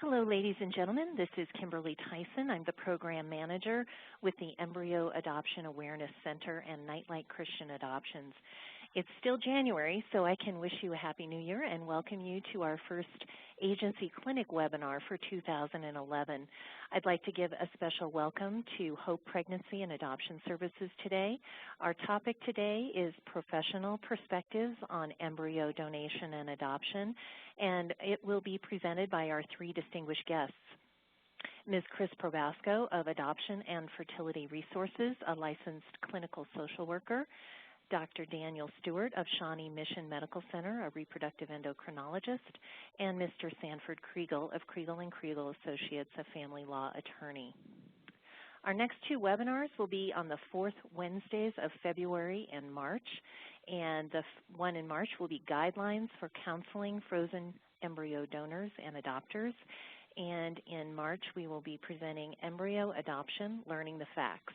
Hello, ladies and gentlemen. This is Kimberly Tyson. I'm the program manager with the Embryo Adoption Awareness Center and Nightlight Christian Adoptions. It's still January, so I can wish you a Happy New Year and welcome you to our first agency clinic webinar for 2011. I'd like to give a special welcome to Hope Pregnancy and Adoption Services today. Our topic today is professional perspectives on embryo donation and adoption, and it will be presented by our three distinguished guests. Ms. Chris Probasco of Adoption and Fertility Resources, a licensed clinical social worker. Dr. Daniel Stewart of Shawnee Mission Medical Center, a reproductive endocrinologist, and Mr. Sanford Kriegel of Kriegel & Kriegel Associates, a family law attorney. Our next two webinars will be on the fourth Wednesdays of February and March, and the one in March will be guidelines for counseling frozen embryo donors and adopters, and in March we will be presenting embryo adoption, learning the facts.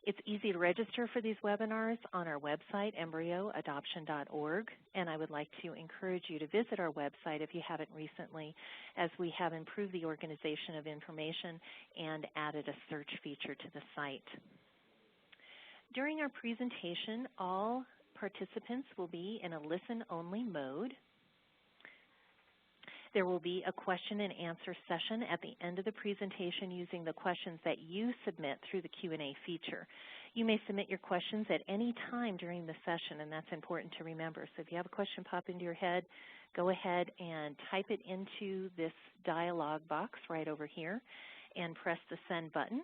It's easy to register for these webinars on our website, embryoadoption.org, and I would like to encourage you to visit our website if you haven't recently, as we have improved the organization of information and added a search feature to the site. During our presentation, all participants will be in a listen-only mode. There will be a question and answer session at the end of the presentation using the questions that you submit through the Q&A feature. You may submit your questions at any time during the session, and that's important to remember. So if you have a question pop into your head, go ahead and type it into this dialog box right over here and press the send button.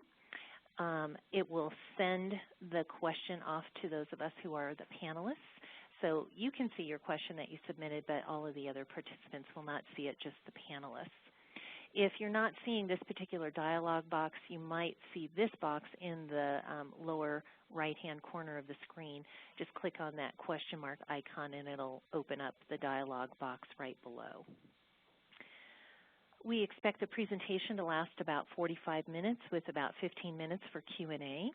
It will send the question off to those of us who are the panelists. So you can see your question that you submitted, but all of the other participants will not see it, just the panelists. If you're not seeing this particular dialog box, you might see this box in the lower right-hand corner of the screen. Just click on that question mark icon and it'll open up the dialog box right below. We expect the presentation to last about 45 minutes with about 15 minutes for Q&A.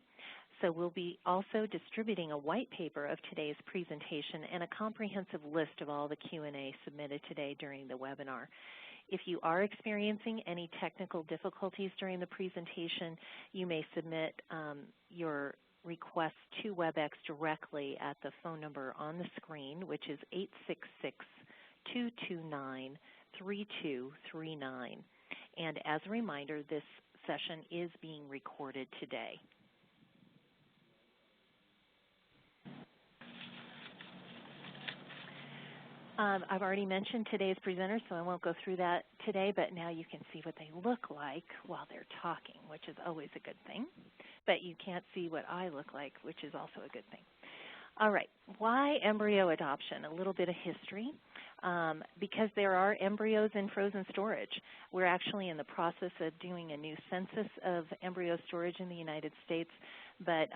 So we'll be also distributing a white paper of today's presentation and a comprehensive list of all the Q&A submitted today during the webinar. If you are experiencing any technical difficulties during the presentation, you may submit your request to WebEx directly at the phone number on the screen, which is 866-229-3239. And as a reminder, this session is being recorded today. I've already mentioned today's presenters, so I won't go through that today, but now you can see what they look like while they're talking, which is always a good thing. But you can't see what I look like, which is also a good thing. All right, why embryo adoption? A little bit of history. Because there are embryos in frozen storage. We're actually in the process of doing a new census of embryo storage in the United States, but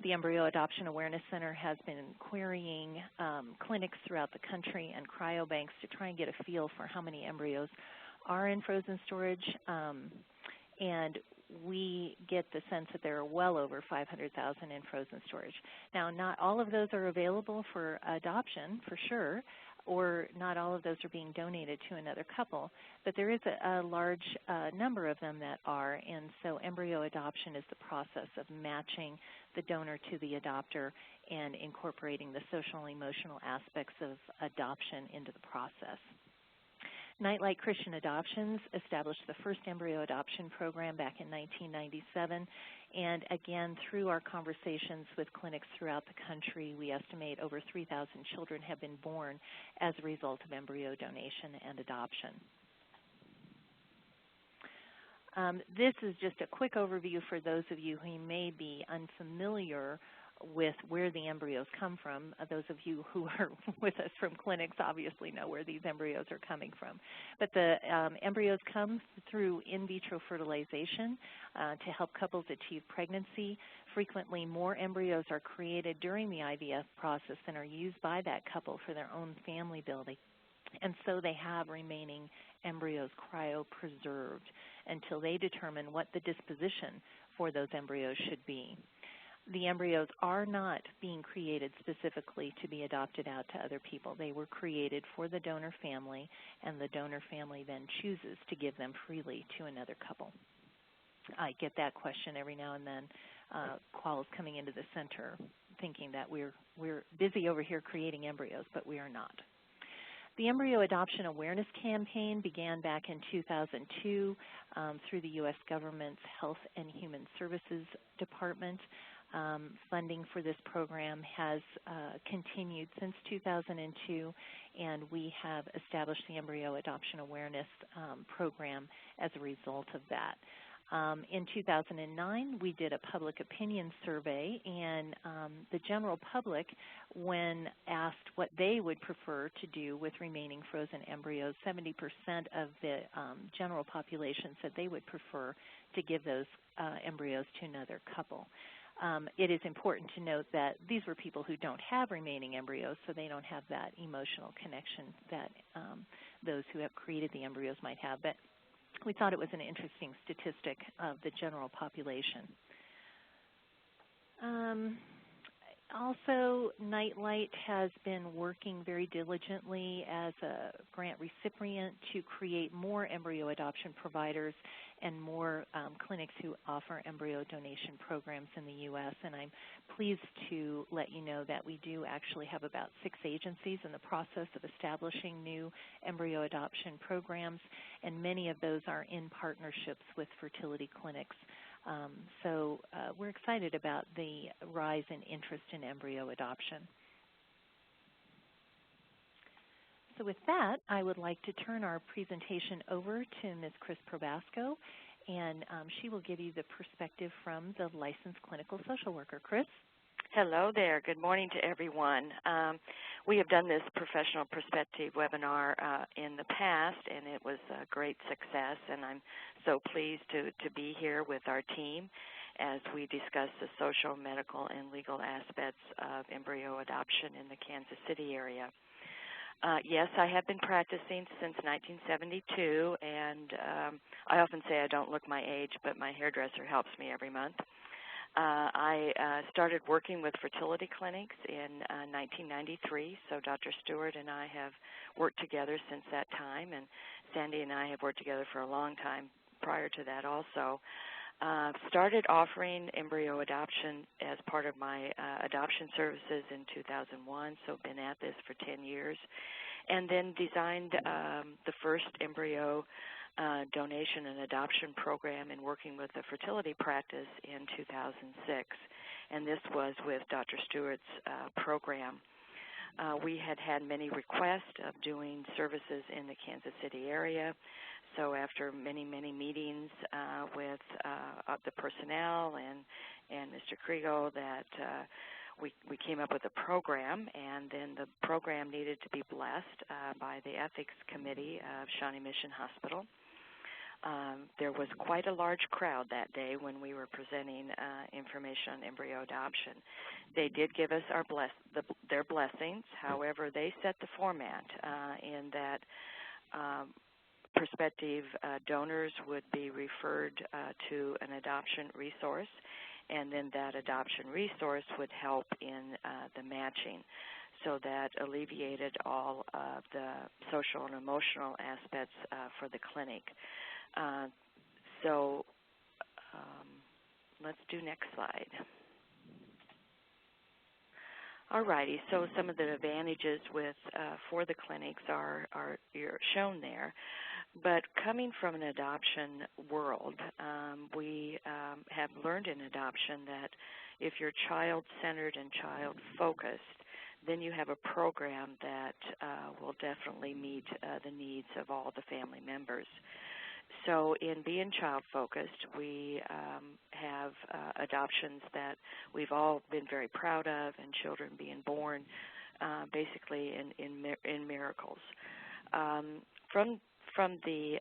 the Embryo Adoption Awareness Center has been querying clinics throughout the country and cryobanks to try and get a feel for how many embryos are in frozen storage. And we get the sense that there are well over 500,000 in frozen storage. Now, not all of those are available for adoption, for sure, or not all of those are being donated to another couple, but there is a large number of them that are, and so embryo adoption is the process of matching the donor to the adopter and incorporating the social and emotional aspects of adoption into the process. Nightlight Christian Adoptions established the first embryo adoption program back in 1997, and again, through our conversations with clinics throughout the country, we estimate over 3,000 children have been born as a result of embryo donation and adoption. This is just a quick overview for those of you who may be unfamiliar with where the embryos come from. Those of you who are with us from clinics obviously know where these embryos are coming from. But the embryos come through in vitro fertilization to help couples achieve pregnancy. Frequently, more embryos are created during the IVF process than are used by that couple for their own family building. And so they have remaining embryos cryopreserved until they determine what the disposition for those embryos should be. The embryos are not being created specifically to be adopted out to other people. They were created for the donor family, and the donor family then chooses to give them freely to another couple. I get that question every now and then. Calls coming into the center thinking that we're busy over here creating embryos, but we are not. The Embryo Adoption Awareness Campaign began back in 2002 through the U.S. government's Health and Human Services Department. Funding for this program has continued since 2002, and we have established the Embryo Adoption Awareness Program as a result of that. In 2009, we did a public opinion survey, and the general public, when asked what they would prefer to do with remaining frozen embryos, 70% of the general population said they would prefer to give those embryos to another couple. It is important to note that these were people who don't have remaining embryos, so they don't have that emotional connection that those who have created the embryos might have. But we thought it was an interesting statistic of the general population. Also, Nightlight has been working very diligently as a grant recipient to create more embryo adoption providers and more clinics who offer embryo donation programs in the U.S. And I'm pleased to let you know that we do actually have about 6 agencies in the process of establishing new embryo adoption programs, and many of those are in partnerships with fertility clinics. So we're excited about the rise in interest in embryo adoption. So with that, I would like to turn our presentation over to Ms. Chris Probasco, and she will give you the perspective from the licensed clinical social worker. Chris? Hello there. Good morning to everyone. We have done this professional perspective webinar in the past, and it was a great success, and I'm so pleased to be here with our team as we discuss the social, medical, and legal aspects of embryo adoption in the Kansas City area. Yes, I have been practicing since 1972, and I often say I don't look my age, but my hairdresser helps me every month. I started working with fertility clinics in 1993, so Dr. Stewart and I have worked together since that time, and Sandy and I have worked together for a long time prior to that also. Started offering embryo adoption as part of my adoption services in 2001, so been at this for 10 years, and then designed the first embryo donation and adoption program in working with the fertility practice in 2006, and this was with Dr. Stewart's program. We had many requests of doing services in the Kansas City area, so after many meetings with the personnel and Mr. Kriegel, that we came up with a program, and then the program needed to be blessed by the ethics committee of Shawnee Mission Hospital. There was quite a large crowd that day when we were presenting information on embryo adoption. They did give us their blessings. However, they set the format in that prospective donors would be referred to an adoption resource, and then that adoption resource would help in the matching. So that alleviated all of the social and emotional aspects for the clinic. Let's do next slide. Alrighty, so some of the advantages for the clinics are shown there. But coming from an adoption world, we have learned in adoption that if you're child-centered and child-focused, then you have a program that will definitely meet the needs of all the family members. So in being child-focused, we have adoptions that we've all been very proud of, and children being born basically in miracles. From the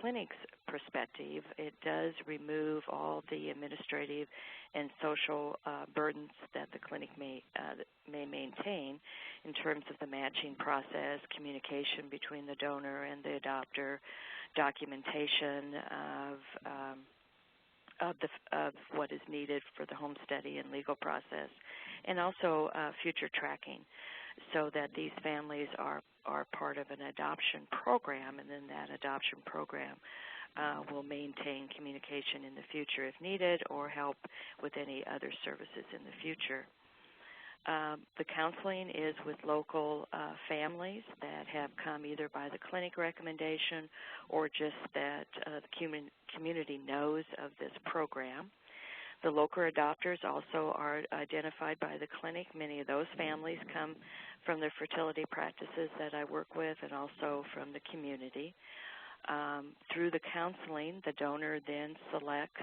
clinic's perspective, it does remove all the administrative and social burdens that the clinic may maintain in terms of the matching process, communication between the donor and the adopter, documentation of what is needed for the home study and legal process, and also future tracking, so that these families are part of an adoption program, and then that adoption program will maintain communication in the future if needed, or help with any other services in the future. The counseling is with local families that have come either by the clinic recommendation or just that the community knows of this program. The local adopters also are identified by the clinic. Many of those families come from the fertility practices that I work with, and also from the community. Through the counseling, the donor then selects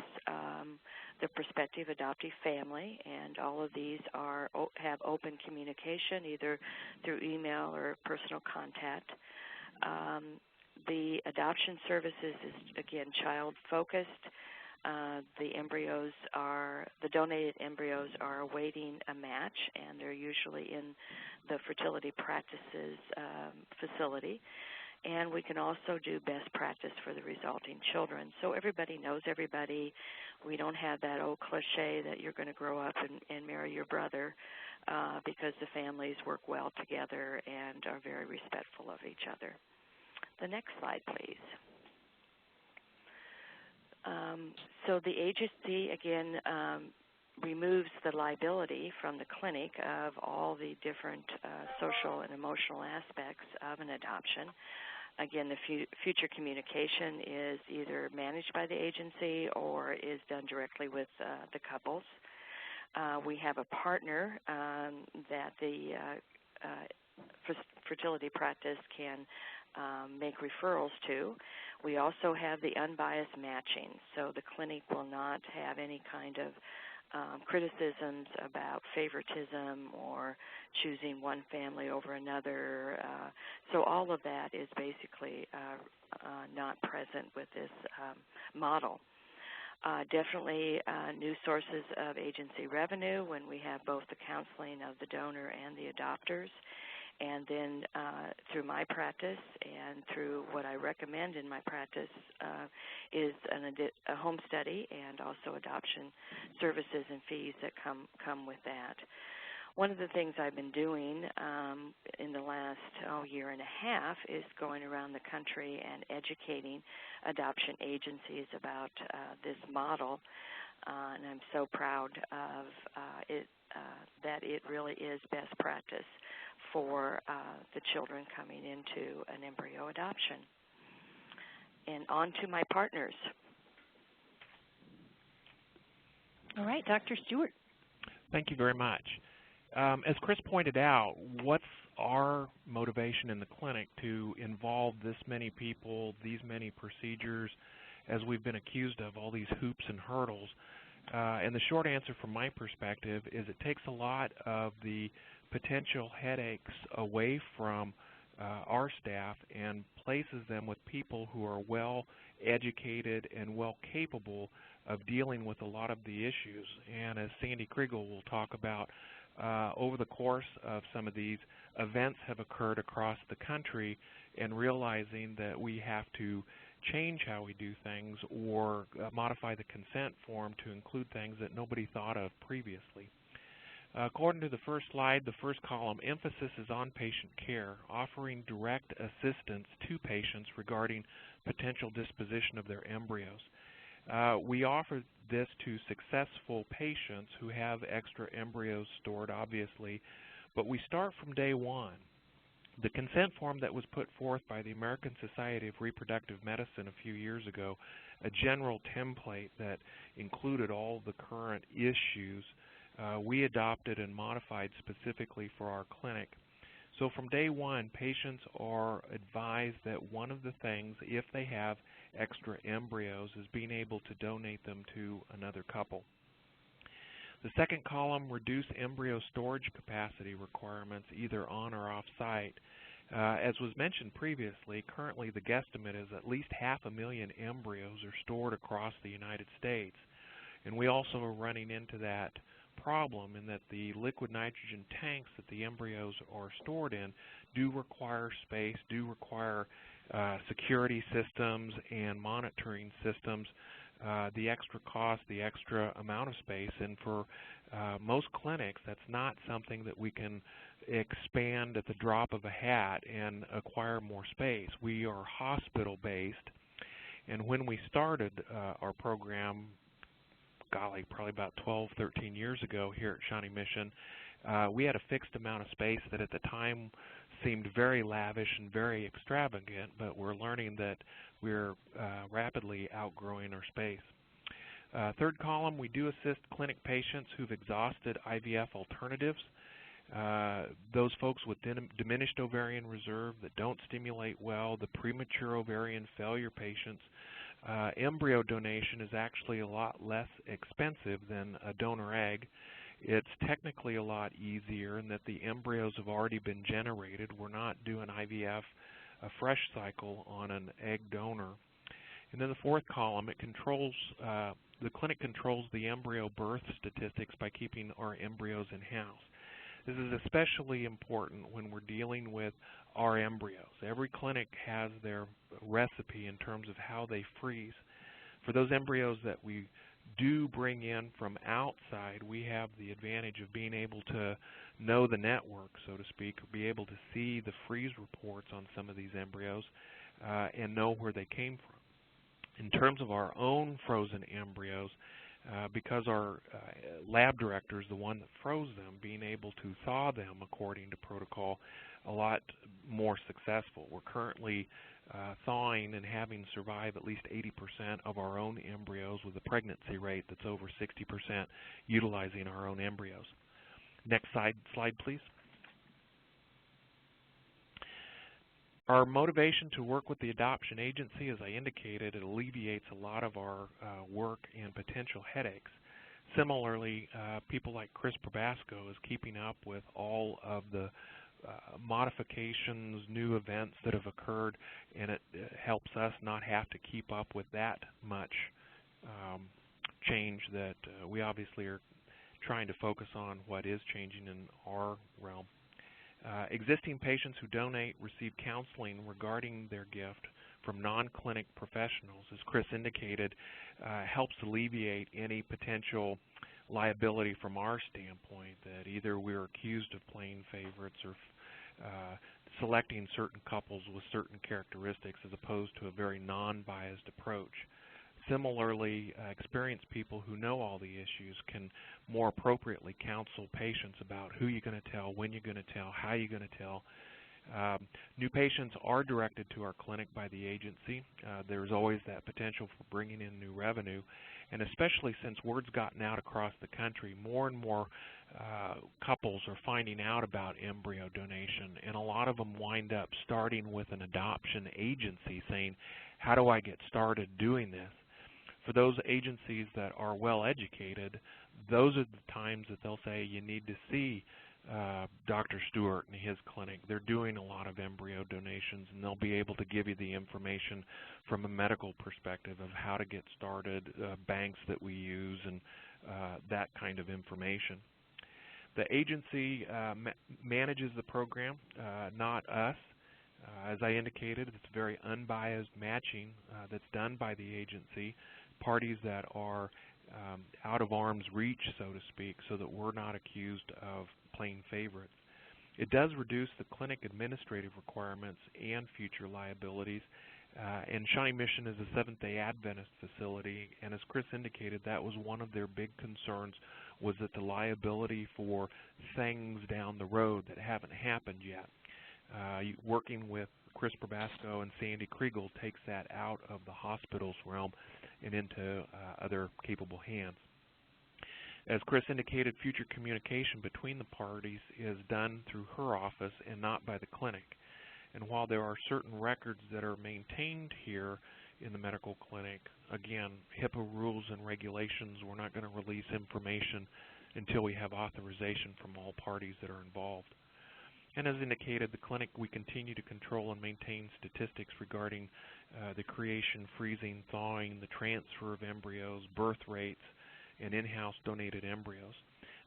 the prospective adoptive family, and all of these have open communication, either through email or personal contact. The adoption services is, again, child-focused. The donated embryos are awaiting a match, and they're usually in the fertility practices facility. And we can also do best practice for the resulting children. So everybody knows everybody. We don't have that old cliche that you're going to grow up and marry your brother, because the families work well together and are very respectful of each other. The next slide, please. So the agency, again, removes the liability from the clinic of all the different social and emotional aspects of an adoption. Again, the future communication is either managed by the agency or is done directly with the couples. We have a partner that the fertility practice can make referrals to. We also have the unbiased matching, so the clinic will not have any kind of criticisms about favoritism or choosing one family over another. So all of that is basically not present with this model. Definitely new sources of agency revenue when we have both the counseling of the donor and the adopters. And then through my practice and through what I recommend in my practice is a home study and also adoption services and fees that come with that. One of the things I've been doing in the last year and a half is going around the country and educating adoption agencies about this model, and I'm so proud of it that it really is best practice for the children coming into an embryo adoption. And on to my partners. All right, Dr. Stewart. Thank you very much. As Chris pointed out, what's our motivation in the clinic to involve this many people, these many procedures, as we've been accused of, all these hoops and hurdles? And the short answer from my perspective is it takes a lot of the potential headaches away from our staff and places them with people who are well educated and well capable of dealing with a lot of the issues. And as Sandy Kriegel will talk about, over the course of some of these, events have occurred across the country, and realizing that we have to change how we do things or modify the consent form to include things that nobody thought of previously. According to the first slide, the first column, emphasis is on patient care, offering direct assistance to patients regarding potential disposition of their embryos. We offer this to successful patients who have extra embryos stored, obviously, but we start from day one. The consent form that was put forth by the American Society of Reproductive Medicine a few years ago, a general template that included all the current issues, we adopted and modified specifically for our clinic. So from day one, patients are advised that one of the things, if they have extra embryos, is being able to donate them to another couple. The second column, reduce embryo storage capacity requirements either on or off site. As was mentioned previously, currently the guesstimate is at least 500,000 embryos are stored across the United States. And we also are running into that problem in that the liquid nitrogen tanks that the embryos are stored in do require space, do require security systems and monitoring systems the extra cost, the extra amount of space, and for most clinics, that's not something that we can expand at the drop of a hat and acquire more space. We are hospital-based, and when we started our program, golly, probably about 12, 13 years ago here at Shawnee Mission, we had a fixed amount of space that at the time seemed very lavish and very extravagant, but we're learning that we're rapidly outgrowing our space. Third column, we do assist clinic patients who've exhausted IVF alternatives. Those folks with diminished ovarian reserve that don't stimulate well, the premature ovarian failure patients. Embryo donation is actually a lot less expensive than a donor egg. It's technically a lot easier in that the embryos have already been generated. We're not doing IVF, a fresh cycle on an egg donor. And then the fourth column, it controls, the clinic controls the embryo birth statistics by keeping our embryos in-house. This is especially important when we're dealing with our embryos. Every clinic has their recipe in terms of how they freeze. For those embryos that we do bring in from outside, we have the advantage of being able to know the network, so to speak, or be able to see the freeze reports on some of these embryos and know where they came from. In terms of our own frozen embryos, because our lab director is the one that froze them, being able to thaw them according to protocol, a lot more successful. We're currently thawing and having survive at least 80% of our own embryos with a pregnancy rate that's over 60% utilizing our own embryos. Next slide, please. Our motivation to work with the adoption agency, as I indicated, it alleviates a lot of our work and potential headaches. Similarly, people like Chris Probasco is keeping up with all of the modifications, new events that have occurred, and it helps us not have to keep up with that much change that we obviously are trying to focus on what is changing in our realm. Existing patients who donate receive counseling regarding their gift from non-clinic professionals, as Chris indicated, helps alleviate any potential liability from our standpoint that either we're accused of playing favorites or selecting certain couples with certain characteristics as opposed to a very non-biased approach. Similarly, experienced people who know all the issues can more appropriately counsel patients about who you're going to tell, when you're going to tell, how you're going to tell. New patients are directed to our clinic by the agency. There's always that potential for bringing in new revenue, and especially since word's gotten out across the country, more and more couples are finding out about embryo donation, and a lot of them wind up starting with an adoption agency saying, how do I get started doing this? For those agencies that are well educated, those are the times that they'll say you need to see Dr. Stewart and his clinic. They're doing a lot of embryo donations, and they'll be able to give you the information from a medical perspective of how to get started, banks that we use, and that kind of information. The agency manages the program, not us. As I indicated, it's very unbiased matching that's done by the agency, parties that are out of arm's reach, so to speak, so that we're not accused of playing favorites. It does reduce the clinic administrative requirements and future liabilities, and Shawnee Mission is a Seventh-day Adventist facility, and as Chris indicated, that was one of their big concerns, was that the liability for things down the road that haven't happened yet. Working with Chris Probasco and Sandy Kriegel takes that out of the hospital's realm and into other capable hands. As Chris indicated, future communication between the parties is done through her office and not by the clinic. And while there are certain records that are maintained here in the medical clinic, again, HIPAA rules and regulations, we're not going to release information until we have authorization from all parties that are involved. And as indicated, the clinic, we continue to control and maintain statistics regarding the creation, freezing, thawing, the transfer of embryos, birth rates, and in-house donated embryos.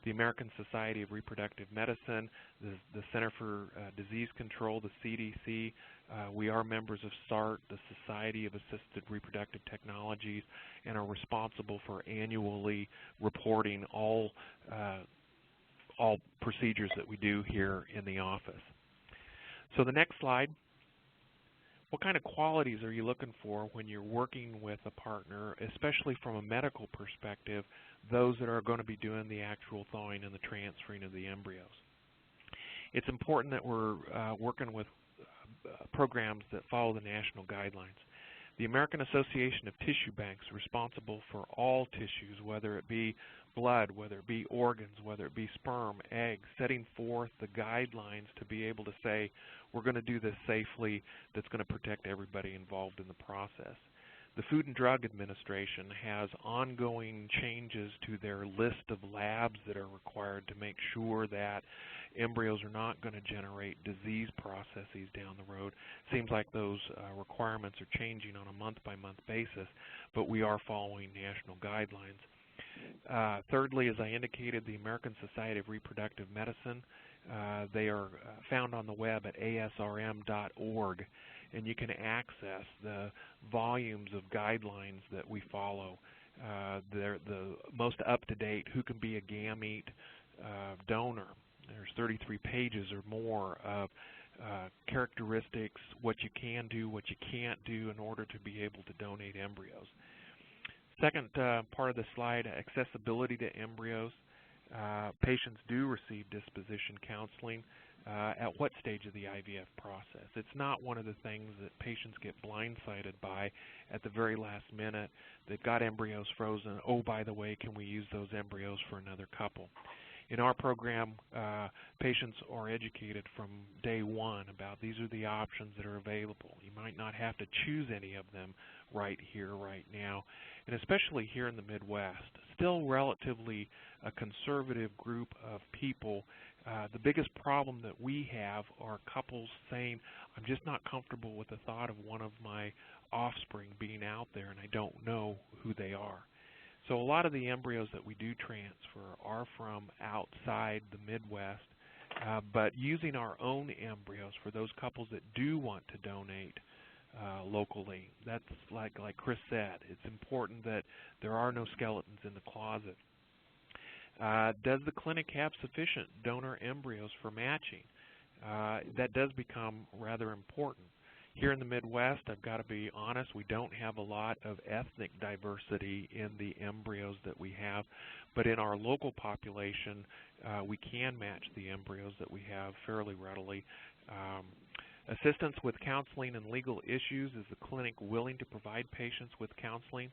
the American Society of Reproductive Medicine, the Center for Disease Control, the CDC. We are members of SART, the Society of Assisted Reproductive Technologies, and are responsible for annually reporting all procedures that we do here in the office. So the next slide. What kind of qualities are you looking for when you're working with a partner, especially from a medical perspective, those that are going to be doing the actual thawing and the transferring of the embryos? It's important that we're working with programs that follow the national guidelines. The American Association of Tissue Banks is responsible for all tissues, whether it be blood, whether it be organs, whether it be sperm, eggs, setting forth the guidelines to be able to say, we're going to do this safely, that's going to protect everybody involved in the process. The Food and Drug Administration has ongoing changes to their list of labs that are required to make sure that embryos are not going to generate disease processes down the road. Seems like those requirements are changing on a month-by-month basis, but we are following national guidelines. Thirdly, as I indicated, the American Society of Reproductive Medicine, they are found on the web at asrm.org, and you can access the volumes of guidelines that we follow. They're the most up-to-date, who can be a gamete donor. There's 33 pages or more of characteristics, what you can do, what you can't do in order to be able to donate embryos. Second part of the slide, accessibility to embryos. Patients do receive disposition counseling at what stage of the IVF process. It's not one of the things that patients get blindsided by at the very last minute. They've got embryos frozen. Oh, by the way, can we use those embryos for another couple? In our program, patients are educated from day one about these are the options that are available. You might not have to choose any of them right here, right now, and especially here in the Midwest. Still relatively a conservative group of people. The biggest problem that we have are couples saying, I'm just not comfortable with the thought of one of my offspring being out there and I don't know who they are. So a lot of the embryos that we do transfer are from outside the Midwest, but using our own embryos for those couples that do want to donate locally, that's like Chris said, it's important that there are no skeletons in the closet. Does the clinic have sufficient donor embryos for matching? That does become rather important. Here in the Midwest, I've got to be honest, we don't have a lot of ethnic diversity in the embryos that we have, but in our local population, we can match the embryos that we have fairly readily. Assistance with counseling and legal issues. Is the clinic willing to provide patients with counseling?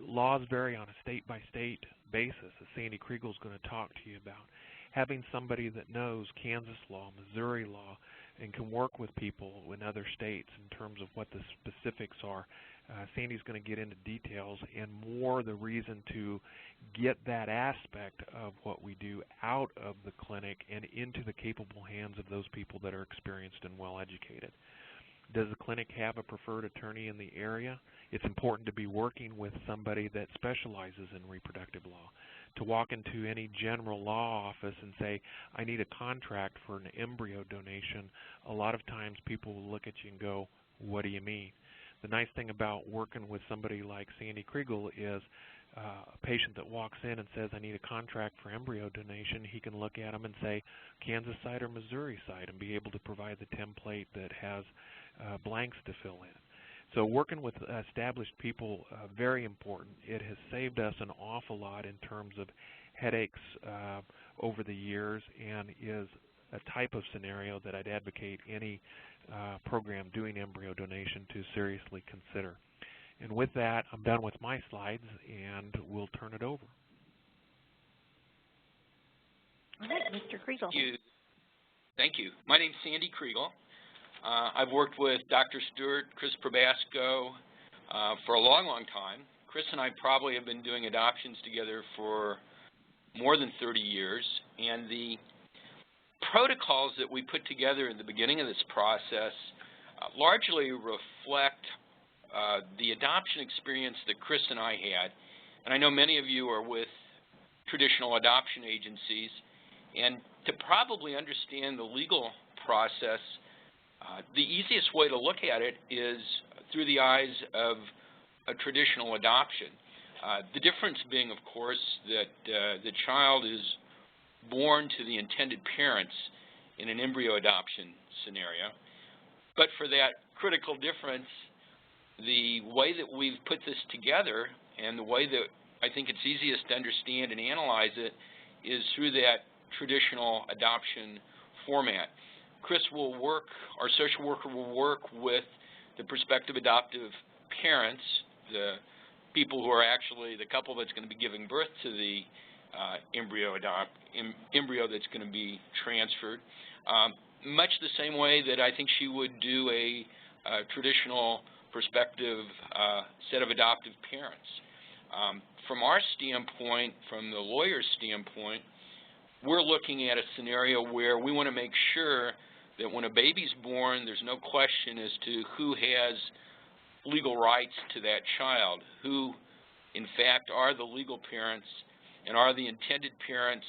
Laws vary on a state-by-state basis, as Sandy Kriegel is going to talk to you about. Having somebody that knows Kansas law, Missouri law, and can work with people in other states in terms of what the specifics are. Sandy's going to get into details and more the reason to get that aspect of what we do out of the clinic and into the capable hands of those people that are experienced and well educated. Does the clinic have a preferred attorney in the area? It's important to be working with somebody that specializes in reproductive law. To walk into any general law office and say, I need a contract for an embryo donation, a lot of times people will look at you and go, what do you mean? The nice thing about working with somebody like Sandy Kriegel is a patient that walks in and says, I need a contract for embryo donation, he can look at them and say, Kansas side or Missouri side, and be able to provide the template that has blanks to fill in. So working with established people, very important. It has saved us an awful lot in terms of headaches over the years and is a type of scenario that I'd advocate any program doing embryo donation to seriously consider. And with that, I'm done with my slides, and we'll turn it over. All right, Mr. Kriegel. Thank you. My name's Sandy Kriegel. I've worked with Dr. Stewart, Chris Probasco for a long, long time. Chris and I probably have been doing adoptions together for more than 30 years, and the protocols that we put together at the beginning of this process largely reflect the adoption experience that Chris and I had. And I know many of you are with traditional adoption agencies. And to probably understand the legal process, the easiest way to look at it is through the eyes of a traditional adoption. The difference being, of course, that the child is born to the intended parents in an embryo adoption scenario. But for that critical difference, the way that we've put this together and the way that I think it's easiest to understand and analyze it is through that traditional adoption format. Chris will work, our social worker will work with the prospective adoptive parents, the people who are actually the couple that's going to be giving birth to the embryo that's going to be transferred, much the same way that I think she would do a traditional prospective set of adoptive parents. From our standpoint, from the lawyer's standpoint, we're looking at a scenario where we want to make sure that when a baby's born, there's no question as to who has legal rights to that child, who in fact are the legal parents, and are the intended parents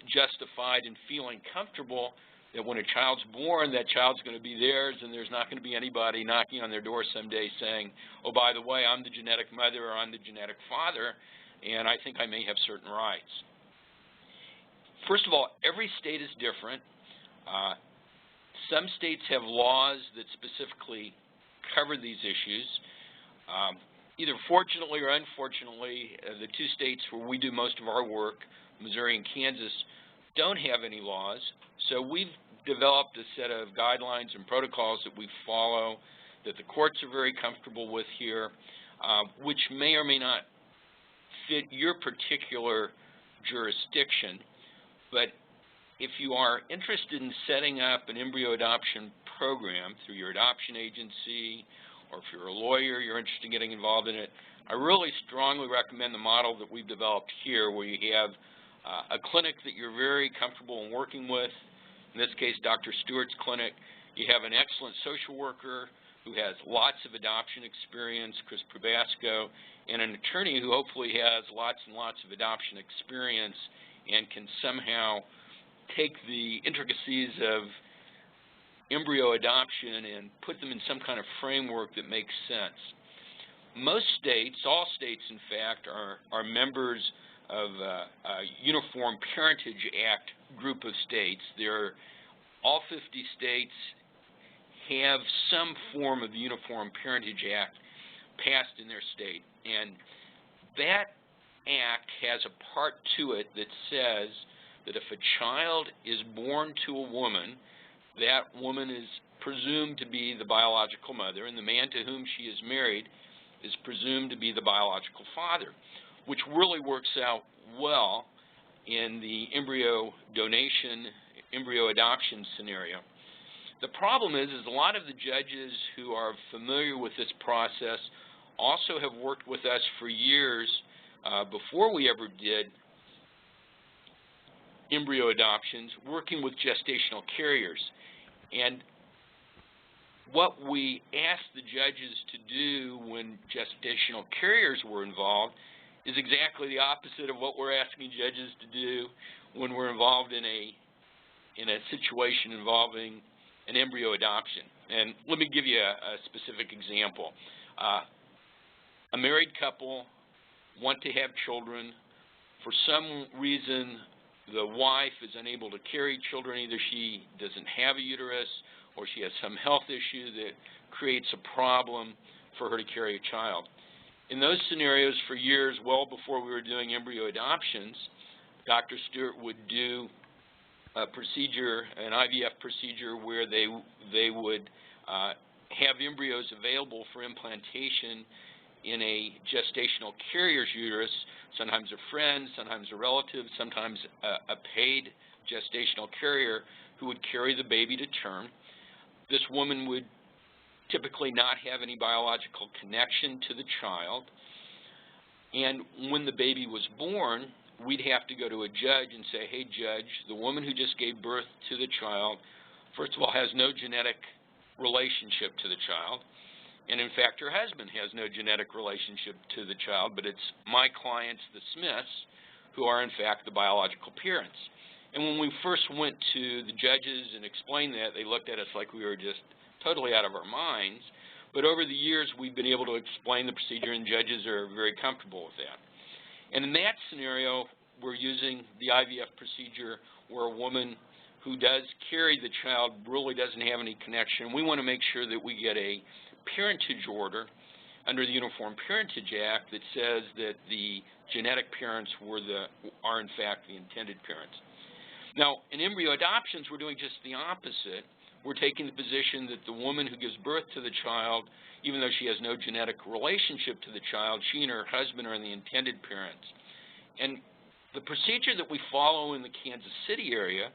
justified in feeling comfortable that when a child's born, that child's going to be theirs and there's not going to be anybody knocking on their door someday saying, oh, by the way, I'm the genetic mother or I'm the genetic father, and I think I may have certain rights. First of all, every state is different. Some states have laws that specifically cover these issues. Either fortunately or unfortunately, the two states where we do most of our work, Missouri and Kansas, don't have any laws. So we've developed a set of guidelines and protocols that we follow, that the courts are very comfortable with here, which may or may not fit your particular jurisdiction. But if you are interested in setting up an embryo adoption program through your adoption agency, or if you're a lawyer, you're interested in getting involved in it, I really strongly recommend the model that we've developed here, where you have a clinic that you're very comfortable in working with. In this case, Dr. Stewart's clinic. You have an excellent social worker who has lots of adoption experience, Chris Probasco, and an attorney who hopefully has lots and lots of adoption experience and can somehow take the intricacies of embryo adoption and put them in some kind of framework that makes sense. Most states, all states in fact, are members of a Uniform Parentage Act group of states. All 50 states have some form of the Uniform Parentage Act passed in their state. And that act has a part to it that says that if a child is born to a woman, that woman is presumed to be the biological mother, and the man to whom she is married is presumed to be the biological father, which really works out well in the embryo donation, embryo adoption scenario. The problem is a lot of the judges who are familiar with this process also have worked with us for years before we ever did embryo adoptions, working with gestational carriers. And what we asked the judges to do when gestational carriers were involved is exactly the opposite of what we're asking judges to do when we're involved in a situation involving an embryo adoption. And let me give you a specific example. A married couple want to have children. For some reason, the wife is unable to carry children. Either she doesn't have a uterus or she has some health issue that creates a problem for her to carry a child. In those scenarios, for years, well before we were doing embryo adoptions, Dr. Stewart would do a procedure, an IVF procedure, where they would have embryos available for implantation in a gestational carrier's uterus, sometimes a friend, sometimes a relative, sometimes a paid gestational carrier who would carry the baby to term. This woman would typically not have any biological connection to the child. And when the baby was born, we'd have to go to a judge and say, hey, judge, the woman who just gave birth to the child, first of all, has no genetic relationship to the child. And in fact, her husband has no genetic relationship to the child, but it's my clients, the Smiths, who are in fact the biological parents. And when we first went to the judges and explained that, they looked at us like we were just totally out of our minds. But over the years, we've been able to explain the procedure, and judges are very comfortable with that. And in that scenario, we're using the IVF procedure where a woman who does carry the child really doesn't have any connection. We want to make sure that we get a parentage order under the Uniform Parentage Act that says that the genetic parents are in fact the intended parents. Now, in embryo adoptions, we're doing just the opposite. We're taking the position that the woman who gives birth to the child, even though she has no genetic relationship to the child, she and her husband are the intended parents. And the procedure that we follow in the Kansas City area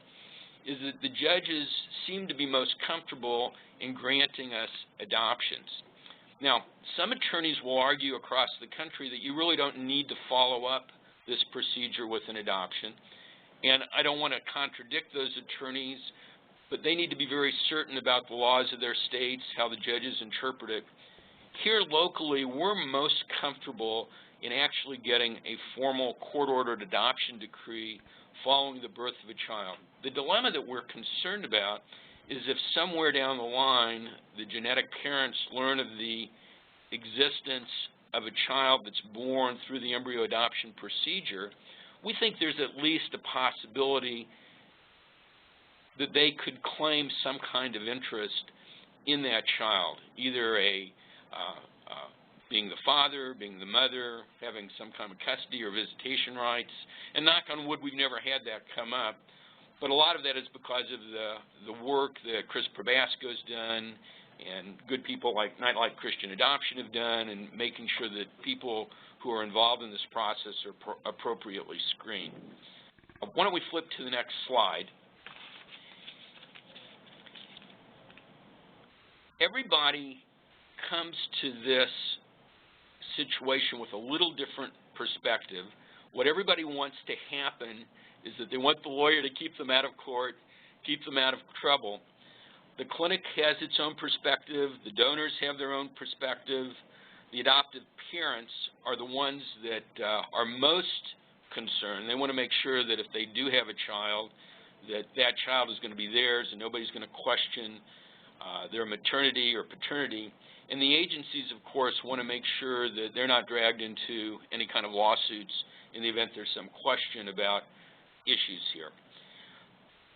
is that the judges seem to be most comfortable in granting us adoptions. Now, some attorneys will argue across the country that you really don't need to follow up this procedure with an adoption. And I don't want to contradict those attorneys, but they need to be very certain about the laws of their states, how the judges interpret it. Here locally, we're most comfortable in actually getting a formal court-ordered adoption decree following the birth of a child. The dilemma that we're concerned about is if somewhere down the line the genetic parents learn of the existence of a child that's born through the embryo adoption procedure, we think there's at least a possibility that they could claim some kind of interest in that child, either being the father, being the mother, having some kind of custody or visitation rights. And knock on wood, we've never had that come up. But a lot of that is because of the work that Chris Probasco's done and good people like Nightlight Christian Adoption have done, and making sure that people who are involved in this process are appropriately screened. Why don't we flip to the next slide? Everybody comes to this situation with a little different perspective. What everybody wants to happen is that they want the lawyer to keep them out of court, keep them out of trouble. The clinic has its own perspective. The donors have their own perspective. The adoptive parents are the ones that are most concerned. They want to make sure that if they do have a child, that child is going to be theirs and nobody's going to question their maternity or paternity. And the agencies, of course, want to make sure that they're not dragged into any kind of lawsuits in the event there's some question about issues here.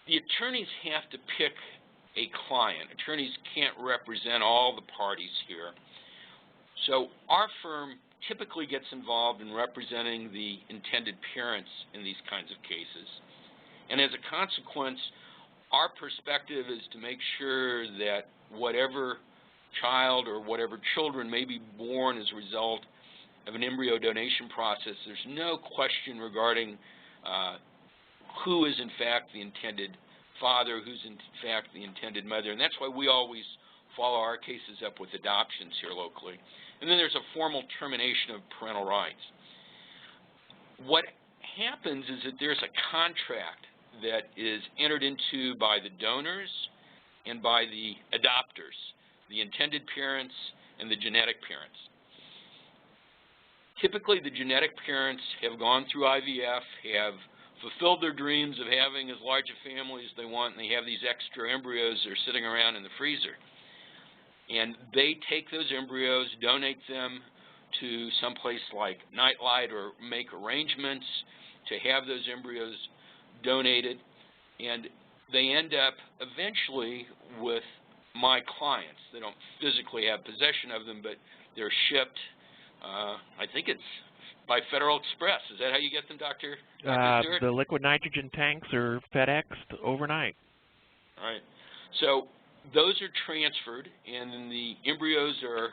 The attorneys have to pick a client. Attorneys can't represent all the parties here. So our firm typically gets involved in representing the intended parents in these kinds of cases. And as a consequence, our perspective is to make sure that whatever child or whatever children may be born as a result of an embryo donation process, there's no question regarding who is in fact the intended father, who's in fact the intended mother, and that's why we always follow our cases up with adoptions here locally. And then there's a formal termination of parental rights. What happens is that there's a contract that is entered into by the donors and by the adopters, the intended parents and the genetic parents. Typically, the genetic parents have gone through IVF, have fulfilled their dreams of having as large a family as they want, and they have these extra embryos that are sitting around in the freezer. And they take those embryos, donate them to someplace like Nightlight, or make arrangements to have those embryos donated, and they end up eventually with my clients. They don't physically have possession of them, but they're shipped, I think it's by Federal Express. Is that how you get them, Dr. Stewart? The liquid nitrogen tanks are FedExed overnight. All right. So those are transferred, and then the embryos are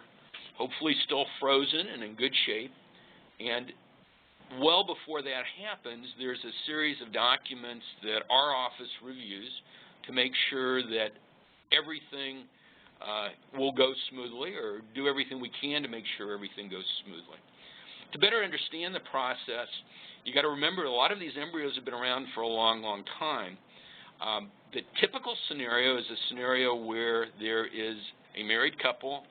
hopefully still frozen and in good shape. And well before that happens, there's a series of documents that our office reviews to make sure that everything will go smoothly, or do everything we can to make sure everything goes smoothly. To better understand the process, you got to remember a lot of these embryos have been around for a long, long time. The typical scenario is a scenario where there is a married couple.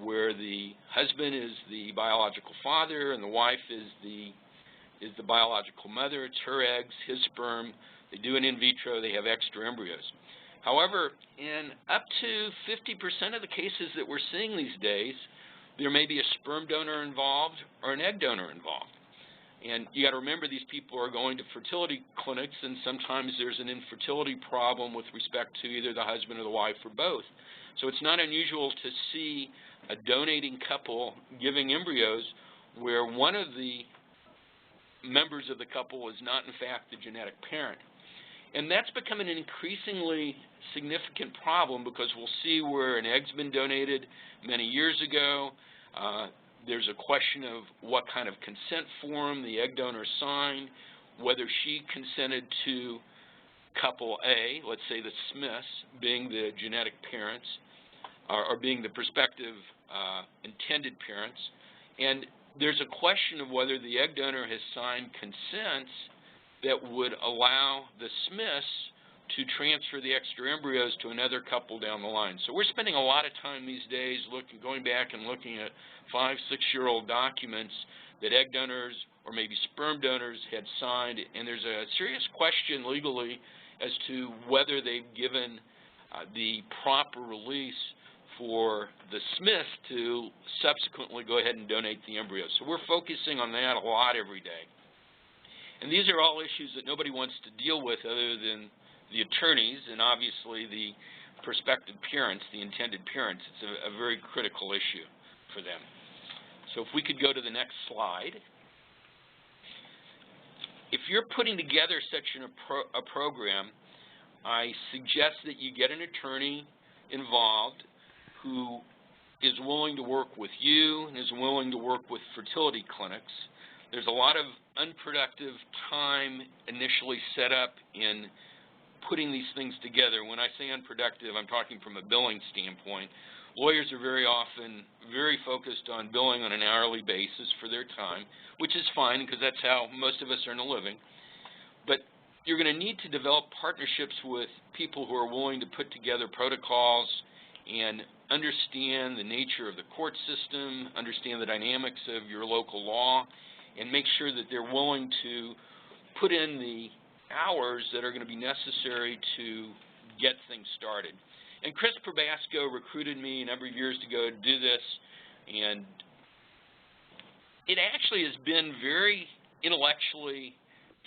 where the husband is the biological father and the wife is the biological mother. It's her eggs, his sperm. They do it in vitro. They have extra embryos. However, in up to 50% of the cases that we're seeing these days, there may be a sperm donor involved or an egg donor involved. And you got to remember, these people are going to fertility clinics, and sometimes there's an infertility problem with respect to either the husband or the wife or both. So it's not unusual to see a donating couple giving embryos where one of the members of the couple is not, in fact, the genetic parent. And that's becoming an increasingly significant problem, because we'll see where an egg's been donated many years ago. There's a question of what kind of consent form the egg donor signed, whether she consented to couple A, let's say the Smiths, being the genetic parents, or being the prospective intended parents. And there's a question of whether the egg donor has signed consents that would allow the Smiths to transfer the extra embryos to another couple down the line. So we're spending a lot of time these days going back and looking at 5-, 6-year-old documents that egg donors or maybe sperm donors had signed, and there's a serious question legally as to whether they've given the proper release for the Smiths to subsequently go ahead and donate the embryos. So we're focusing on that a lot every day. And these are all issues that nobody wants to deal with other than the attorneys and obviously the prospective parents, the intended parents. It's a very critical issue for them. So if we could go to the next slide. If you're putting together such a program, I suggest that you get an attorney involved who is willing to work with you and is willing to work with fertility clinics. There's a lot of unproductive time initially set up in putting these things together. When I say unproductive, I'm talking from a billing standpoint. Lawyers are very often very focused on billing on an hourly basis for their time, which is fine because that's how most of us earn a living. But you're going to need to develop partnerships with people who are willing to put together protocols and understand the nature of the court system, understand the dynamics of your local law, and make sure that they're willing to put in the hours that are going to be necessary to get things started. And Chris Probasco recruited me a number of years ago to do this, and it actually has been very intellectually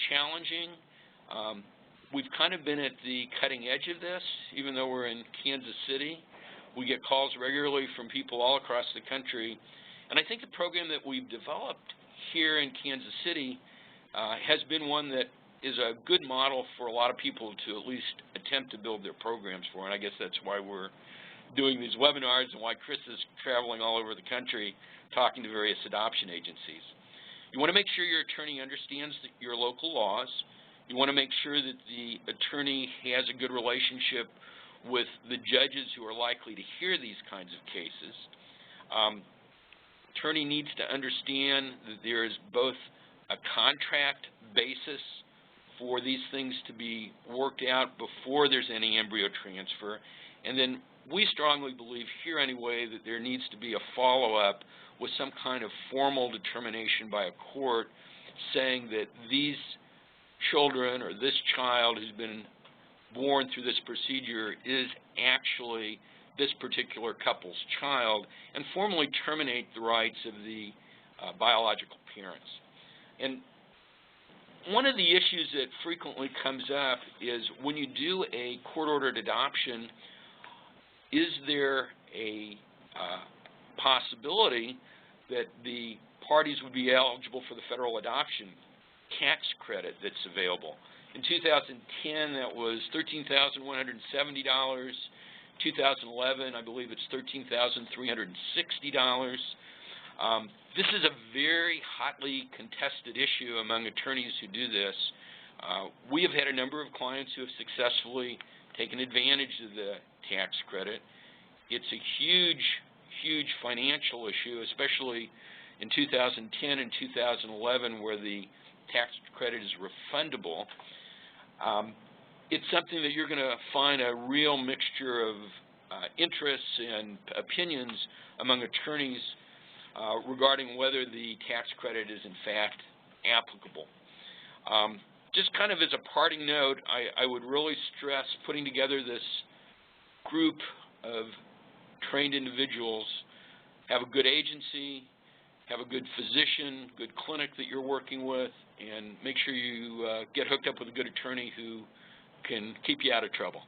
challenging. We've kind of been at the cutting edge of this, even though we're in Kansas City. We get calls regularly from people all across the country, and I think the program that we've developed here in Kansas City has been one that is a good model for a lot of people to at least attempt to build their programs for, and I guess that's why we're doing these webinars and why Chris is traveling all over the country talking to various adoption agencies. You want to make sure your attorney understands your local laws. You want to make sure that the attorney has a good relationship with the judges who are likely to hear these kinds of cases. Attorney needs to understand that there is both a contract basis for these things to be worked out before there's any embryo transfer, and then we strongly believe here anyway that there needs to be a follow-up with some kind of formal determination by a court saying that these children or this child who's been born through this procedure is actually this particular couple's child, and formally terminate the rights of the biological parents. And one of the issues that frequently comes up is when you do a court-ordered adoption, is there a possibility that the parties would be eligible for the federal adoption tax credit that's available? In 2010, that was $13,170. 2011, I believe it's $13,360. This is a very hotly contested issue among attorneys who do this. We have had a number of clients who have successfully taken advantage of the tax credit. It's a huge, huge financial issue, especially in 2010 and 2011 where the tax credit is refundable. It's something that you're going to find a real mixture of interests and opinions among attorneys regarding whether the tax credit is in fact applicable. Just kind of as a parting note, I would really stress putting together this group of trained individuals. Have a good agency, have a good physician, good clinic that you're working with, and make sure you get hooked up with a good attorney who can keep you out of trouble.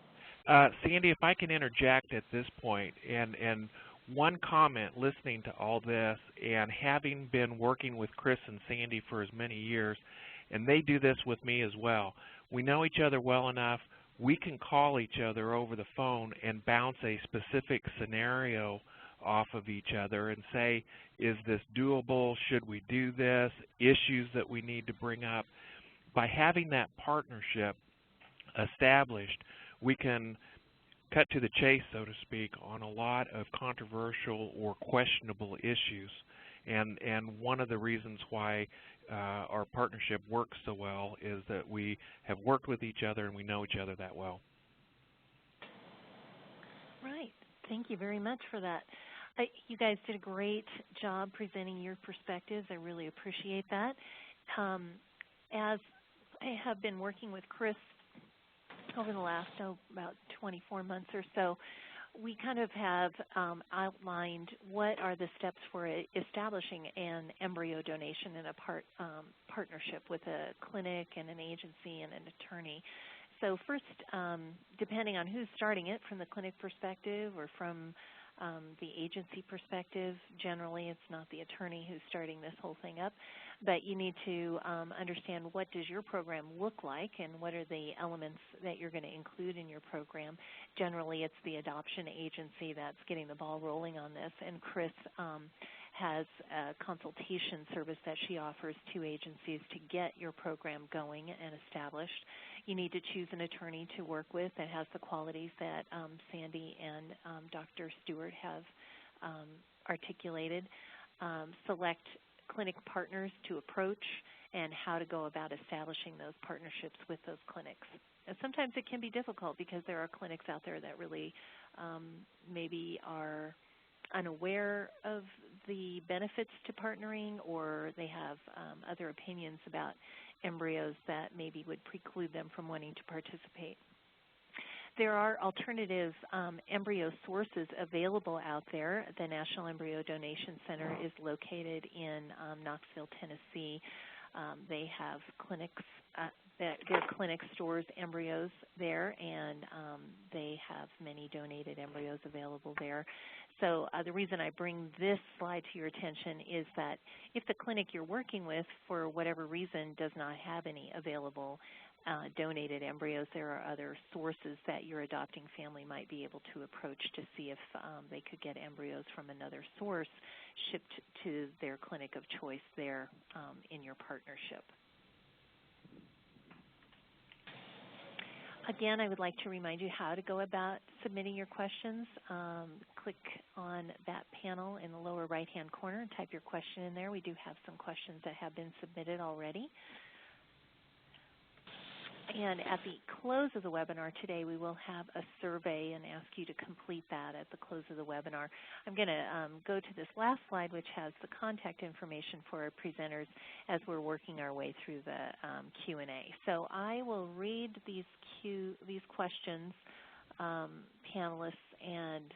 Sandy, if I can interject at this point, and one comment listening to all this, and having been working with Chris and Sandy for as many years, and they do this with me as well. We know each other well enough. We can call each other over the phone and bounce a specific scenario off of each other and say, is this doable? Should we do this? Issues that we need to bring up. By having that partnership established, we can cut to the chase, so to speak, on a lot of controversial or questionable issues. And one of the reasons why our partnership works so well is that we have worked with each other and we know each other that well. Right. Thank you very much for that. You guys did a great job presenting your perspectives. I really appreciate that. As I have been working with Chris over the last about 24 months or so, we kind of have outlined what are the steps for establishing an embryo donation in a partnership with a clinic and an agency and an attorney. So first, depending on who's starting it, from the clinic perspective or from the agency perspective, generally it's not the attorney who's starting this whole thing up, but you need to understand what does your program look like and what are the elements that you're going to include in your program. Generally it's the adoption agency that's getting the ball rolling on this, and Chris has a consultation service that she offers to agencies to get your program going and established. You need to choose an attorney to work with that has the qualities that Sandy and Dr. Stewart have articulated. Select clinic partners to approach and how to go about establishing those partnerships with those clinics. And sometimes it can be difficult because there are clinics out there that really maybe are unaware of the benefits to partnering, or they have other opinions about embryos that maybe would preclude them from wanting to participate. There are alternative embryo sources available out there. The National Embryo Donation Center is located in Knoxville, Tennessee. They have clinics, their clinic stores embryos there, and they have many donated embryos available there. So the reason I bring this slide to your attention is that if the clinic you're working with, for whatever reason, does not have any available donated embryos, there are other sources that your adopting family might be able to approach to see if they could get embryos from another source shipped to their clinic of choice there in your partnership. Again, I would like to remind you how to go about submitting your questions. Click on that panel in the lower right-hand corner and type your question in there. We do have some questions that have been submitted already. And at the close of the webinar today, we will have a survey and ask you to complete that at the close of the webinar. I'm going to go to this last slide, which has the contact information for our presenters as we're working our way through the Q&A. So I will read these questions, panelists, and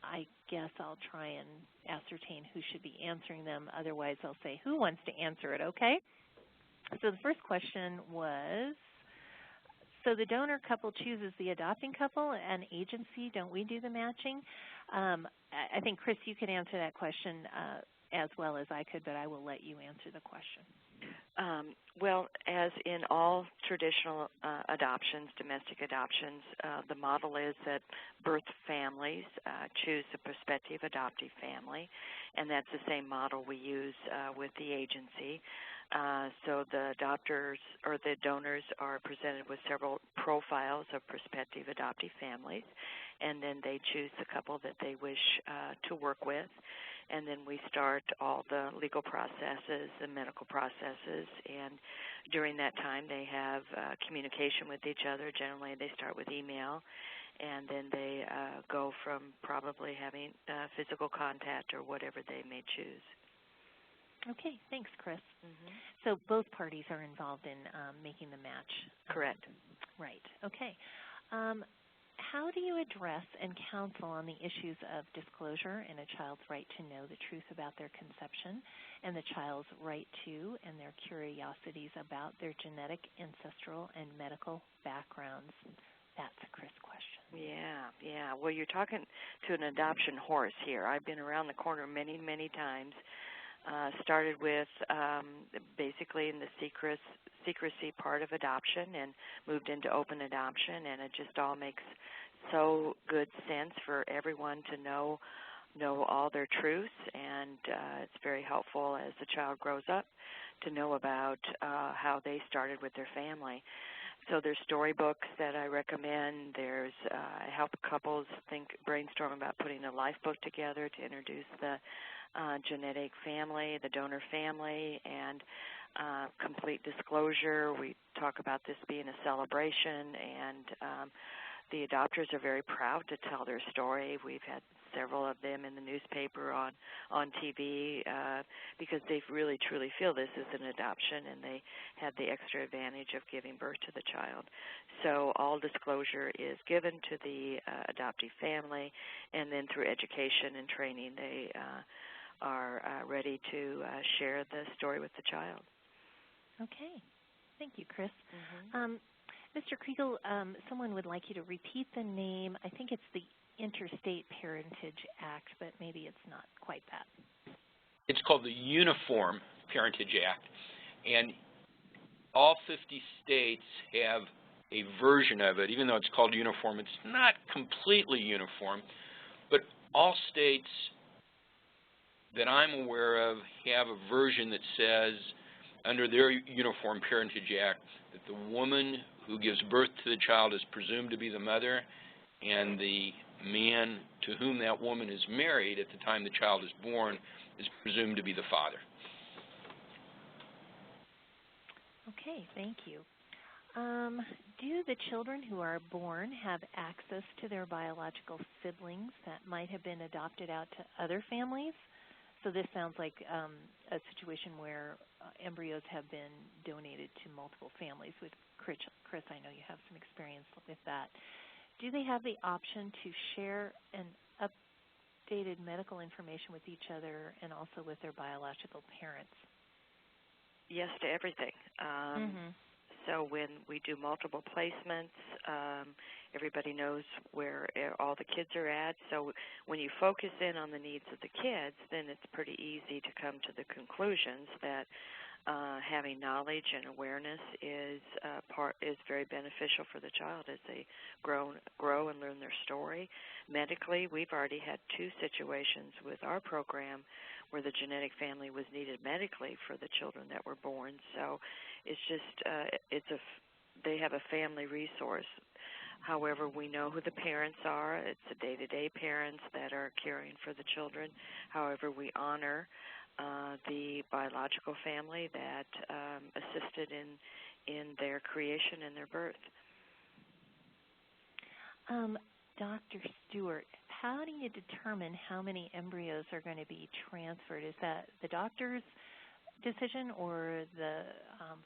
I guess I'll try and ascertain who should be answering them. Otherwise, I'll say, who wants to answer it, okay? So the first question was, so the donor couple chooses the adopting couple, an agency, don't we do the matching? I think, Chris, you could answer that question as well as I could, but I will let you answer the question. Well, as in all traditional adoptions, domestic adoptions, the model is that birth families choose a prospective adoptive family, and that's the same model we use with the agency. So the adopters or the donors are presented with several profiles of prospective adoptive families, and then they choose the couple that they wish to work with. And then we start all the legal processes, the medical processes, and during that time they have communication with each other. Generally they start with email, and then they go from probably having physical contact or whatever they may choose. Okay, thanks, Chris. Mm-hmm. So both parties are involved in making the match. Correct. Right. Okay. How do you address and counsel on the issues of disclosure and a child's right to know the truth about their conception and the child's right to and their curiosities about their genetic, ancestral, and medical backgrounds? That's a Chris question. Yeah. Well, you're talking to an adoption horse here. I've been around the corner many, many times. Started with basically in the secrecy part of adoption and moved into open adoption, and it just all makes so good sense for everyone to know all their truths, and it's very helpful as the child grows up to know about how they started with their family. So there's storybooks that I recommend. There's I help couples brainstorm about putting a life book together to introduce the genetic family, the donor family, and complete disclosure. We talk about this being a celebration, and the adopters are very proud to tell their story. We've had several of them in the newspaper, on TV, because they really truly feel this is an adoption, and they had the extra advantage of giving birth to the child. So all disclosure is given to the adoptive family, and then through education and training, they are ready to share the story with the child. Okay. Thank you, Chris. Mm-hmm. Mr. Kriegel, someone would like you to repeat the name. I think it's the Interstate Parentage Act, but maybe it's not quite that. It's called the Uniform Parentage Act, and all 50 states have a version of it. Even though it's called uniform, it's not completely uniform, but all states that I'm aware of have a version that says, under their Uniform Parentage Act, that the woman who gives birth to the child is presumed to be the mother, and the man to whom that woman is married at the time the child is born is presumed to be the father. Okay, thank you. Do the children who are born have access to their biological siblings that might have been adopted out to other families? So this sounds like a situation where embryos have been donated to multiple families. With Chris, I know you have some experience with that. Do they have the option to share an updated medical information with each other and also with their biological parents? Yes to everything. So when we do multiple placements, everybody knows where all the kids are at. So when you focus in on the needs of the kids, then it's pretty easy to come to the conclusions that having knowledge and awareness is very beneficial for the child as they grow and learn their story. Medically, we've already had 2 situations with our program where the genetic family was needed medically for the children that were born. So it's just they have a family resource. However, we know who the parents are. It's the day-to-day parents that are caring for the children. However, we honor the biological family that assisted in their creation and their birth. Dr. Stewart, how do you determine how many embryos are going to be transferred? Is that the doctor's decision or the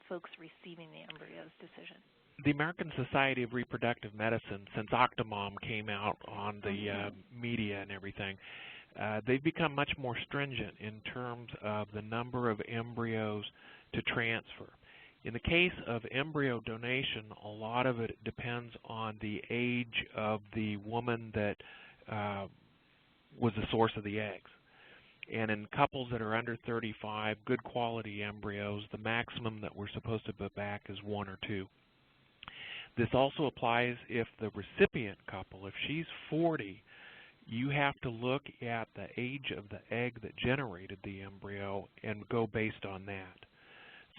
folks receiving the embryos' decision? The American Society of Reproductive Medicine, since Octomom came out on the media and everything, they've become much more stringent in terms of the number of embryos to transfer. In the case of embryo donation, a lot of it depends on the age of the woman that was the source of the eggs. And in couples that are under 35, good quality embryos, the maximum that we're supposed to put back is 1 or 2. This also applies if the recipient couple, if she's 40, you have to look at the age of the egg that generated the embryo and go based on that.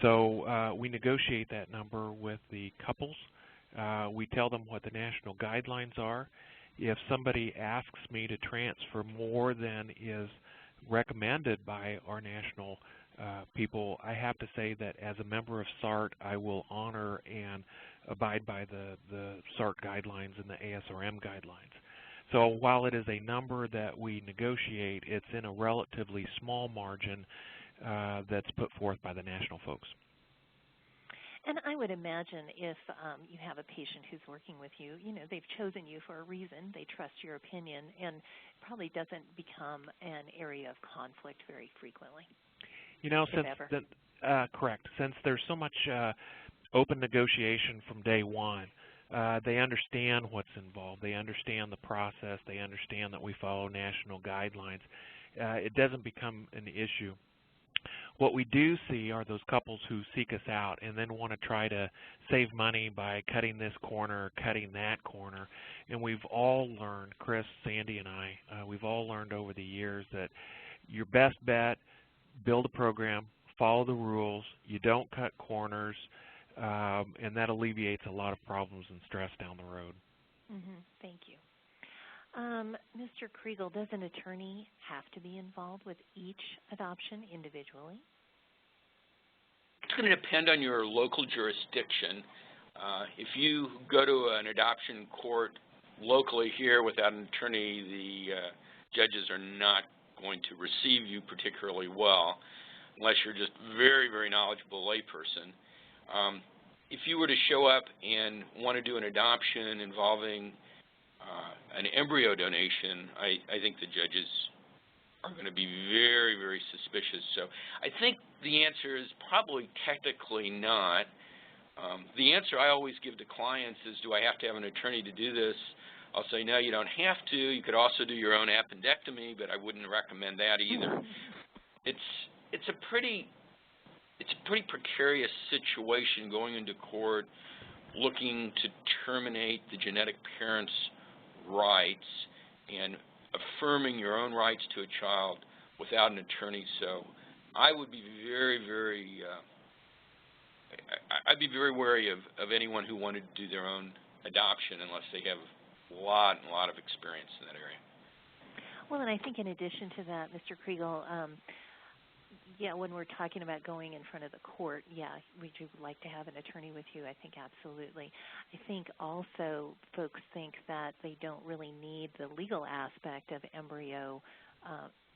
So we negotiate that number with the couples. We tell them what the national guidelines are. If somebody asks me to transfer more than is recommended by our national people, I have to say that as a member of SART, I will honor and abide by the SART guidelines and the ASRM guidelines. So while it is a number that we negotiate, it's in a relatively small margin that's put forth by the national folks. And I would imagine if you have a patient who's working with you, they've chosen you for a reason. They trust your opinion, and it probably doesn't become an area of conflict very frequently. Correct. Since there's so much open negotiation from day one, they understand what's involved. They understand the process. They understand that we follow national guidelines. It doesn't become an issue. What we do see are those couples who seek us out and then want to try to save money by cutting this corner or cutting that corner. And we've all learned, Chris, Sandy, and I, we've all learned over the years that your best bet, build a program, follow the rules, you don't cut corners, and that alleviates a lot of problems and stress down the road. Thank you. Mr. Kriegel, does an attorney have to be involved with each adoption individually? It's going to depend on your local jurisdiction. If you go to an adoption court locally here without an attorney, the judges are not going to receive you particularly well unless you're just very, very knowledgeable layperson. If you were to show up and want to do an adoption involving an embryo donation, I think the judges are going to be very, very suspicious. So I think the answer is probably technically not. The answer I always give to clients is, do I have to have an attorney to do this? I'll say, no, you don't have to. You could also do your own appendectomy, but I wouldn't recommend that either. It's a pretty precarious situation going into court looking to terminate the genetic parent's rights and affirming your own rights to a child without an attorney. So I would be very, very I'd be very wary of anyone who wanted to do their own adoption unless they have a lot of experience in that area. Well, and I think in addition to that, Mr. Kriegel, when we're talking about going in front of the court, we do like to have an attorney with you. I think absolutely. I think also folks think that they don't really need the legal aspect of embryo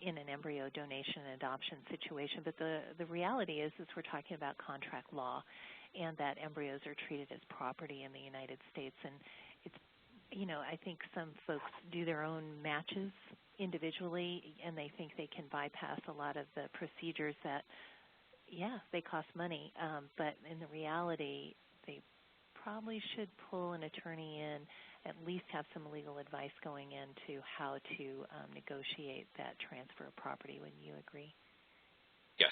in an embryo donation and adoption situation, but the reality is we're talking about contract law and that embryos are treated as property in the United States. And it's, I think some folks do their own matches individually, and they think they can bypass a lot of the procedures that, they cost money, but in the reality, they probably should pull an attorney in, at least have some legal advice going into how to negotiate that transfer of property. Wouldn't you agree? Yes.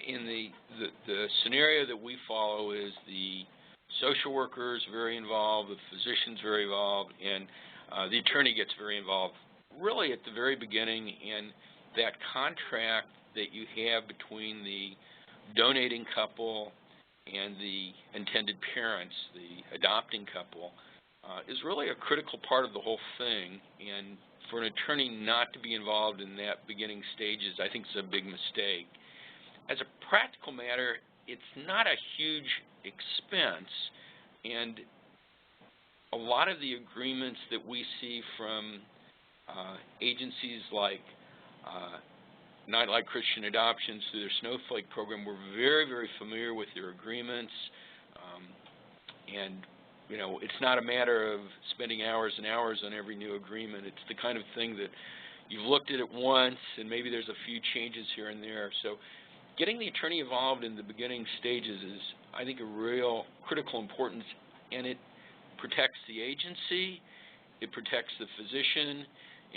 In the scenario that we follow is the social worker is very involved, the physician's very involved, and the attorney gets very involved really at the very beginning, and that contract that you have between the donating couple and the intended parents, the adopting couple, is really a critical part of the whole thing. And for an attorney not to be involved in that beginning stages, I think is a big mistake. As a practical matter, it's not a huge expense, and a lot of the agreements that we see from agencies like Nightlight Christian Adoptions through their Snowflake program, we're very, very familiar with their agreements, and it's not a matter of spending hours and hours on every new agreement. It's the kind of thing that you've looked at it once, and maybe there's a few changes here and there. So getting the attorney involved in the beginning stages is, I think, a real critical importance, and it protects the agency, it protects the physician,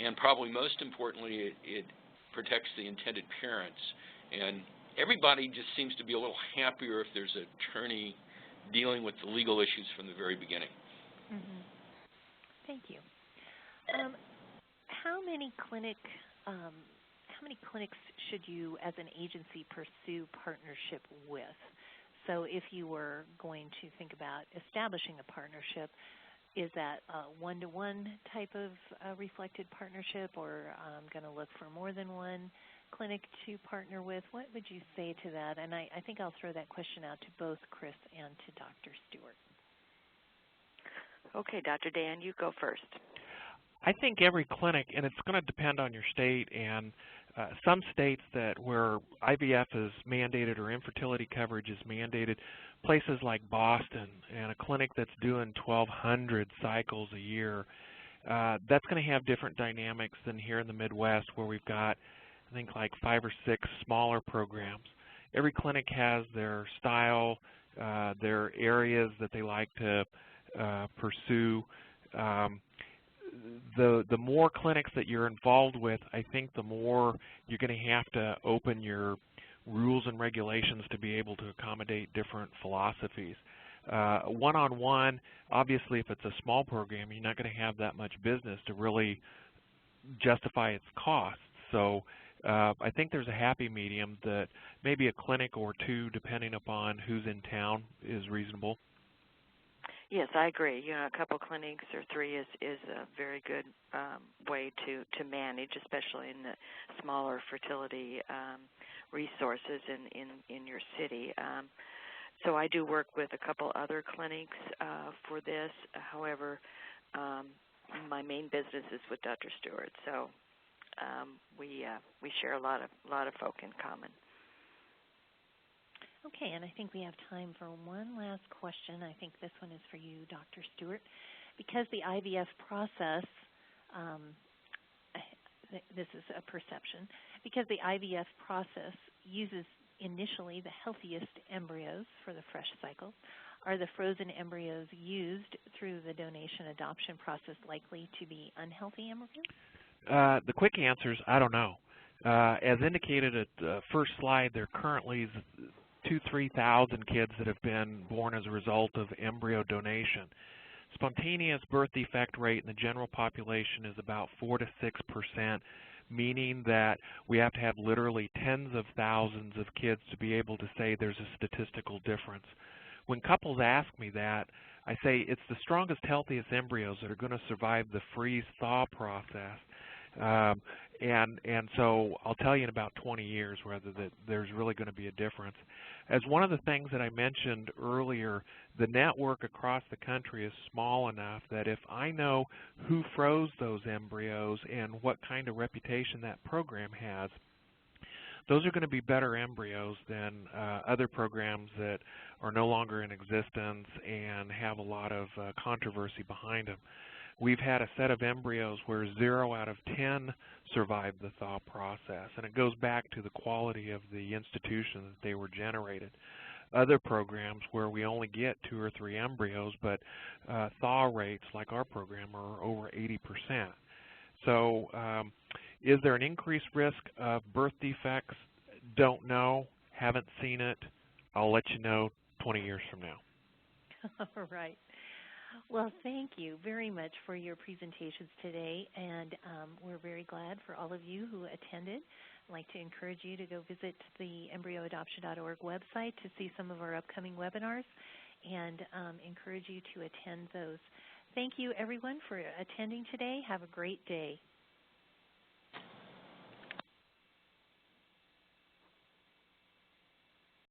and probably most importantly, it protects the intended parents. And everybody just seems to be a little happier if there's an attorney dealing with the legal issues from the very beginning. Thank you. How many clinics should you, as an agency, pursue partnership with? So if you were going to think about establishing a partnership, is that a one-to-one type of reflected partnership, or going to look for more than one clinic to partner with? What would you say to that? And I think I'll throw that question out to both Chris and to Dr. Stewart. Okay, Dr. Dan, you go first. I think every clinic, and it's going to depend on your state, and some states that where IVF is mandated or infertility coverage is mandated, places like Boston and a clinic that's doing 1,200 cycles a year, that's going to have different dynamics than here in the Midwest where we've got, I think, like 5 or 6 smaller programs. Every clinic has their style, their areas that they like to pursue. The more clinics that you're involved with, I think the more you're going to have to open your rules and regulations to be able to accommodate different philosophies. One-on-one, obviously if it's a small program, you're not going to have that much business to really justify its costs. So I think there's a happy medium that maybe a clinic or 2, depending upon who's in town, is reasonable. Yes, I agree. You know, a couple clinics or 3 is a very good way to manage, especially in the smaller fertility resources in your city. So I do work with a couple other clinics for this. However, my main business is with Dr. Stewart, so we share a lot of folk in common. Okay, and I think we have time for one last question. I think this one is for you, Dr. Stewart. Because the IVF process, this is a perception, because the IVF process uses initially the healthiest embryos for the fresh cycle, are the frozen embryos used through the donation adoption process likely to be unhealthy embryos? The quick answer is I don't know. As indicated at the first slide, there currently is 2,000–3,000 kids that have been born as a result of embryo donation. Spontaneous birth defect rate in the general population is about 4 to 6%, meaning that we have to have literally tens of thousands of kids to be able to say there's a statistical difference. When couples ask me that, I say it's the strongest, healthiest embryos that are going to survive the freeze-thaw process. And so I'll tell you in about 20 years whether that there's really going to be a difference. As one of the things that I mentioned earlier, the network across the country is small enough that if I know who froze those embryos and what kind of reputation that program has, those are going to be better embryos than other programs that are no longer in existence and have a lot of controversy behind them. We've had a set of embryos where 0 out of 10 survived the thaw process, and it goes back to the quality of the institution that they were generated. Other programs where we only get 2 or 3 embryos, but thaw rates like our program are over 80%. So is there an increased risk of birth defects? Don't know. Haven't seen it. I'll let you know 20 years from now. All right. Well, thank you very much for your presentations today, and we're very glad for all of you who attended. I'd like to encourage you to go visit the embryoadoption.org website to see some of our upcoming webinars and encourage you to attend those. Thank you, everyone, for attending today. Have a great day.